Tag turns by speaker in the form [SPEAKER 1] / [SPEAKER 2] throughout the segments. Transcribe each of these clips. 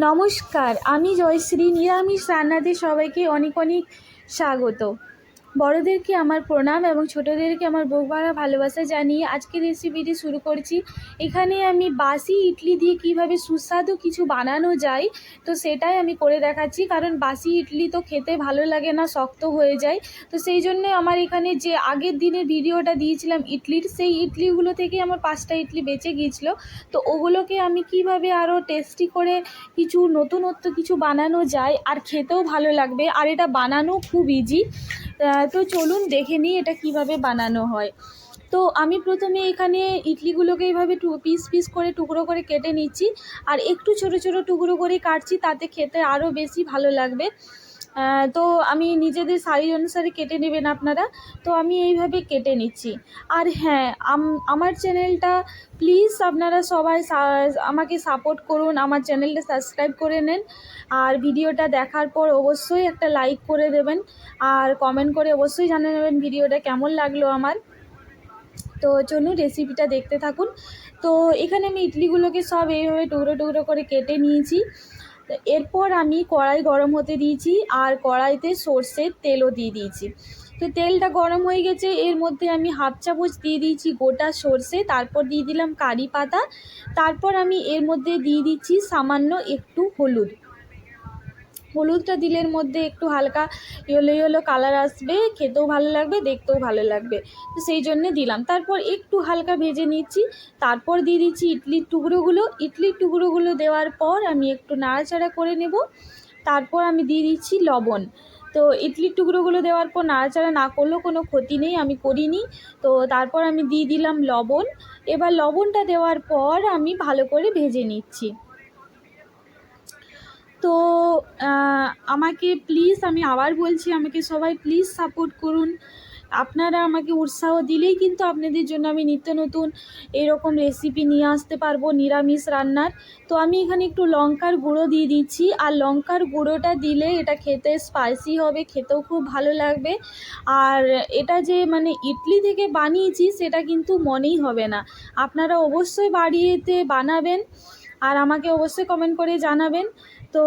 [SPEAKER 1] নমস্কার, আমি জয়শ্রী। নিরামিষ রান্নাতে সবাইকে অনেক অনেক স্বাগত। বড়োদেরকে আমার প্রণাম এবং ছোটোদেরকে আমার বুক ভরা ভালোবাসা জানিয়ে আজকের রেসিপিটি শুরু করছি। এখানে আমি বাসি ইডলি দিয়ে কীভাবে সুস্বাদু কিছু বানানো যায় তো সেটাই আমি করে দেখাচ্ছি, কারণ বাসি ইডলি তো খেতে ভালো লাগে না, শক্ত হয়ে যায়। তো সেই জন্যে আমার এখানে যে আগের দিনের ভিডিওটা দিয়েছিলাম ইডলির, সেই ইডলিগুলো থেকে আমার 5টা ইডলি বেঁচে গিয়েছিলো। তো ওগুলোকে আমি কিভাবে আরও টেস্টি করে কিছু নতুনত্ব কিছু বানানো যায় আর খেতেও ভালো লাগবে, আর এটা বানানো খুব ইজি। তো চলুন দেখে নিই এটা কিভাবে বানানো হয়। তো আমি প্রথমে এখানে ইডলিগুলোকে এইভাবে পিস পিস করে টুকরো করে কেটে নিচ্ছি, আর একটু ছোট ছোট টুকরো করে কাটছি, তাতে খেতে আরও বেশি ভালো লাগবে। তো আমি নিজেদের সাইজ অনুসারে কেটে নেবেন আপনারা। তো আমি এইভাবে কেটে নিচ্ছি। আর হ্যাঁ, আমার চ্যানেলটা প্লিজ আপনারা সবাই আমাকে সাপোর্ট করুন, আমার চ্যানেলটা সাবস্ক্রাইব করে নেন, আর ভিডিওটা দেখার পর অবশ্যই একটা লাইক করে দেবেন, আর কমেন্ট করে অবশ্যই জানিয়ে নেবেন ভিডিওটা কেমন লাগলো আমার। তো চলুন রেসিপিটা দেখতে থাকুন। তো এখানে আমি ইডলিগুলোকে সব এইভাবে টুকরো টুকরো করে কেটে নিয়েছি। এরপর আমি কড়াই গরম হতে দিয়েছি, আর কড়াইতে সর্ষের তেলও দিয়ে দিয়েছি। তো তেলটা গরম হয়ে গেছে, এর মধ্যে আমি হাফ চামচ দিয়ে দিয়েছি গোটা সর্ষে, তারপর দিয়ে দিলাম কারি পাতা, তারপর আমি এর মধ্যে দিয়ে দিচ্ছি সামান্য একটু হলুদটা দিলে এর মধ্যে একটু হালকা ইয়েলো ইয়েলো কালার আসবে, খেতেও ভালো লাগবে, দেখতেও ভালো লাগবে, তো সেই জন্যে দিলাম। তারপর একটু হালকা ভেজে নিচ্ছি, তারপর দিয়ে দিচ্ছি ইডলির টুকরোগুলো দেওয়ার পর আমি একটু নাড়াচাড়া করে নেব। তারপর আমি দিয়ে দিচ্ছি লবণ। তো ইডলির টুকরোগুলো দেওয়ার পর নাড়াচাড়া না করলেও কোনো ক্ষতি নেই, আমি করিনি। তো তারপর আমি দিয়ে দিলাম লবণ। এবার লবণটা দেওয়ার পর আমি ভালো করে ভেজে নিচ্ছি। তো আমাকে প্লিজ, আমি আবার বলছি, আমাকে সবাই প্লিজ সাপোর্ট করুন। আপনারা আমাকে উৎসাহ দিলেই কিন্তু আপনাদের জন্য আমি নিত্য নতুন এরকম রেসিপি নিয়ে আসতে পারবো নিরামিষ রান্নার। তো আমি এখানে একটু লঙ্কার গুঁড়ো দিয়ে দিচ্ছি, আর লঙ্কার গুঁড়োটা দিলে এটা খেতে স্পাইসি হবে, খেতেও খুব ভালো লাগবে। আর এটা যে মানে ইডলি থেকে বানিয়েছি সেটা কিন্তু মনেই হবে না। আপনারা অবশ্যই বাড়িতে বানাবেন, আর আমাকে অবশ্যই কমেন্ট করে জানাবেন। তো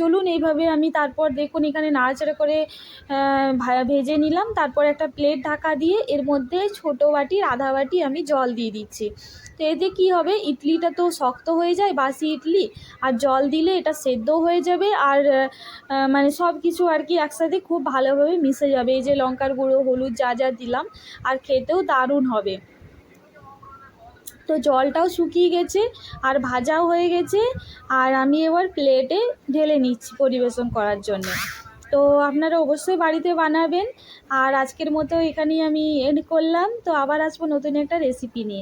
[SPEAKER 1] চলুন এইভাবে আমি তারপর দেখুন এখানে নাড়াচাড়া করে ভেজে নিলাম। তারপর একটা প্লেট ঢাকা দিয়ে এর মধ্যে ছোটো বাটির আধা বাটি আমি জল দিয়ে দিচ্ছি। তো এতে কী হবে, ইডলিটা তো শক্ত হয়ে যায় বাসি ইডলি, আর জল দিলে এটা সেদ্ধ হয়ে যাবে, আর মানে সব কিছু আর কি একসাথে খুব ভালোভাবে মিশে যাবে, এই যে লঙ্কার গুঁড়ো হলুদ যা যা দিলাম, আর খেতেও দারুণ হবে। তো জলটাও শুকিয়ে গেছে আর ভাজাও হয়ে গেছে, আর আমি এবার প্লেটে ঢেলে নিচ্ছি পরিবেশন করার জন্য। তো আপনারা অবশ্যই বাড়িতে বানাবেন। আর আজকের মতো এখানেই আমি এন্ড করলাম। তো আবার আসবো নতুন একটা রেসিপি নিয়ে।